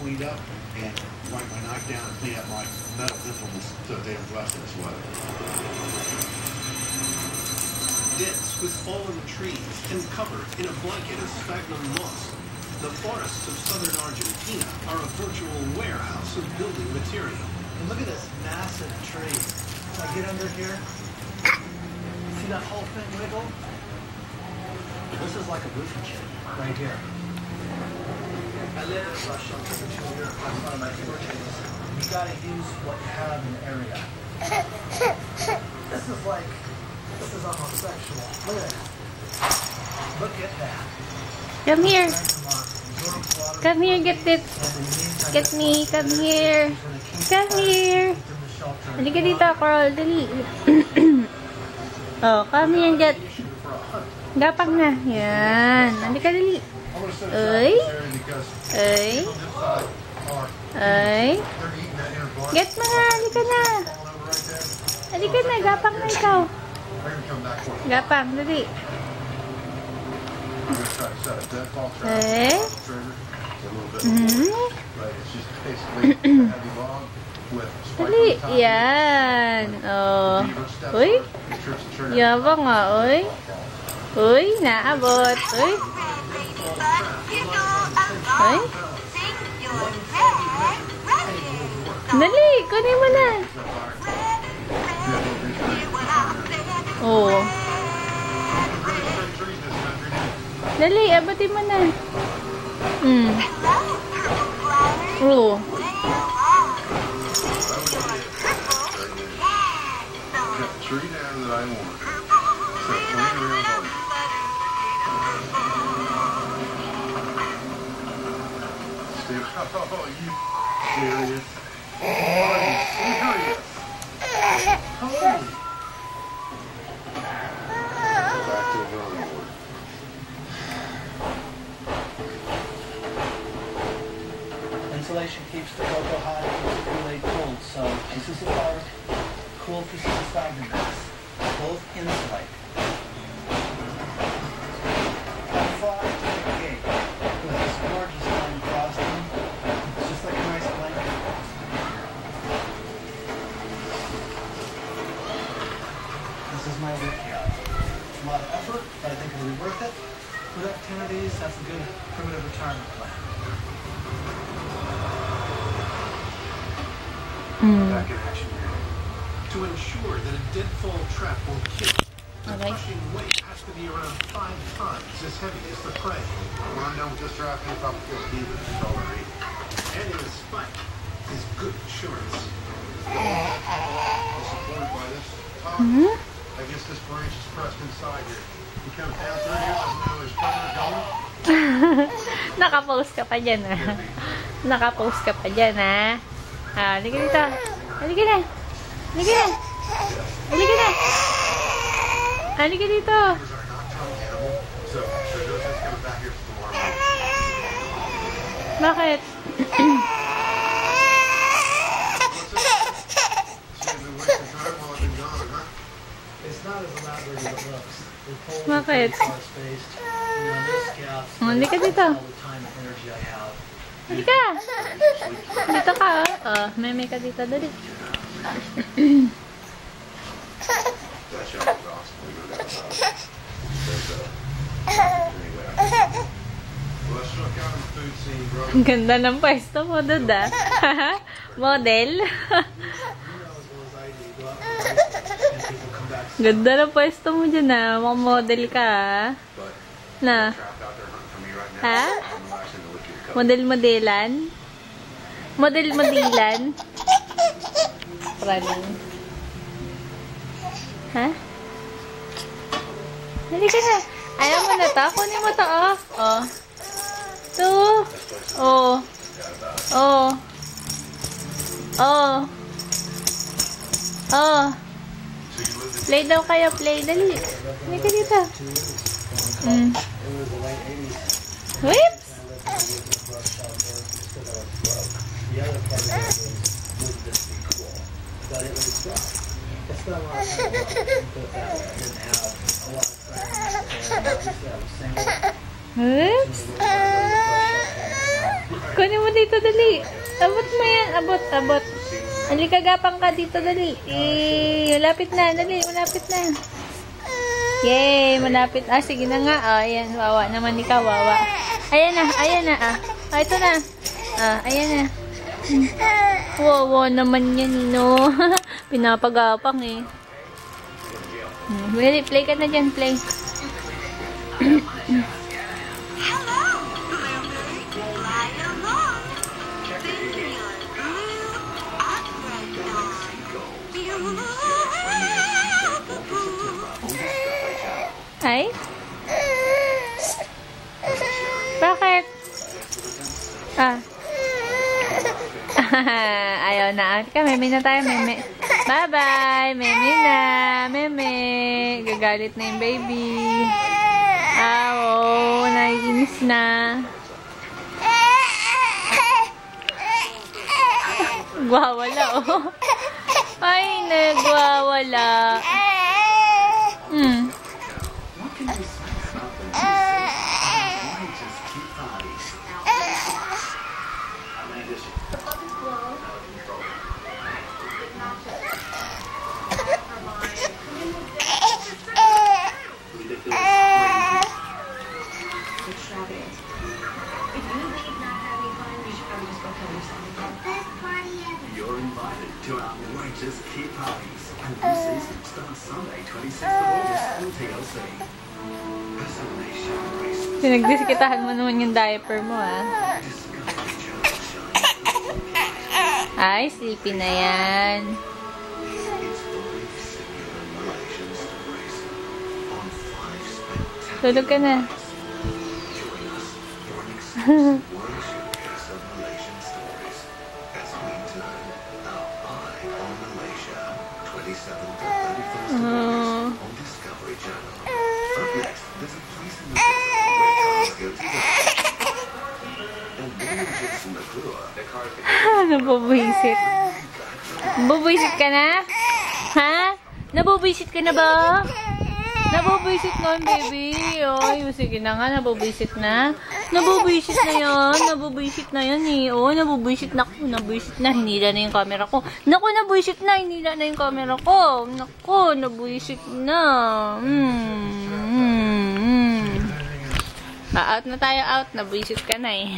cleaned up and wipe my knife down and clean up my metal implements so they don't rust as well. Dense with fallen trees and covered in a blanket of sphagnum moss, the forests of southern Argentina are a virtual warehouse of building material. And look at this massive tree. If I get under here, see that whole thing wiggle? This is like a roofing kit right here. I live in Russia for 2 years. That's one of my favorite things. You gotta use what you have in the area. This is almost sexual. Look at that. Look at that. Come here. Come here, get it. Get me. Come here. Come here. Halika dito, Coral. Dali. Oh, come here, get. Gapang na. Yan. Halika, dali. Ay. Ay. Ay. Get mo na. Halika na. Halika na. Gapang na ikaw. Gapang. Dali. Eh? Dali. Yan. Oh. Uy. Yabang nga, uy. Uy, naabot. Uy. Uy. Dali, kunin mo na. Oh. Dali, abatin mo na. Oh. Tree down that I want. So plant around home. Oh, you serious? Are you serious? Holy. Back to the drawing board. Insulation keeps the cocoa hot and keeps the Kool-Aid cold. So pieces of bark, cool pieces of sphagnum moss, both insulate. Cake with this gorgeous lime frosting. It's just like a nice blanket. This is my workout. It's a lot of effort, but I think it'll be worth it. Put up 10 of these, that's a good primitive retirement plan. Back in action here. To ensure that a deadfall trap will kill, the Okay. crushing weight has to be around 5 times as heavy as the prey. When I'm done with this draft, I'll probably feel deep in the already. Adding a spike is good insurance. Supported by this top. I guess this branch is pressed inside here. He comes down through here, doesn't know his partner going. Nakapost ka pa dyan, ah. Nakapost ka pa dyan, ah. Ah, halika dito. Halika na. Halika na. Halika na. Halika dito. Bakit? Bakit? Halika dito. Halika! Dito ka, oh. Oh, meme ka dito. Dali. Ang ganda ng pwesto mo, Duda. Model. Ganda ng pwesto mo dyan, ah. Mukhang model ka, ah. Na? Ha? Model-modelan? Model-modelan? Praning. Ha? Halika na. Ayaw mo na to? Kunin mo to, oh. Oh. To. Oh. Oh. Oh. Oh. Play daw kayo. Play. Dali. Halika dito. Whips! The other part of it would this be cool? But it was rough. It's been a lot of time ago. Put it that way. I didn't have a lot of friends. And obviously I was single. Oops! Kunin mo dito, dali. Abot mo yan. Abot, abot. Halika, gapang ka dito, dali. Malapit na, dali. Malapit na. Yay, malapit. Sige na nga. Ayan, wawa naman ikaw, wawa. Ayan na, ayan na. Ito na. Ayan na. Wawa naman yan, no. Pinapagapang eh. Really, play ka na dyan, play. Ay? Bakit? Ayaw na. Ika, meme na tayo, meme. Bye-bye! Meme na! Meme! Gagalit na yung baby. Oo, naiinis na. Gwawala, oh. Ay, nagwawala. You're invited to outrageous key parties, and this season starts Sunday, 26th of August on TLC. Isolation races. Pinagdiskitahan mo naman yung diaper mo, Ay, sleepy na yan. Tulog ka na. Nabubuisit. Nabubuisit ka na? Ha? Nabubuisit ka na ba? Nabubuisit na yun, baby. Ay, sige na nga, nabubuisit na. Nabubuisit na yan. Nabubuisit na yan eh. Oh, nabubuisit na. Nabubuisit na. Hinila na yung camera ko. Naku, nabubuisit na. Hinila na yung camera ko. Naku, nabubuisit na. Out na tayo, out. Nabubuisit ka na eh.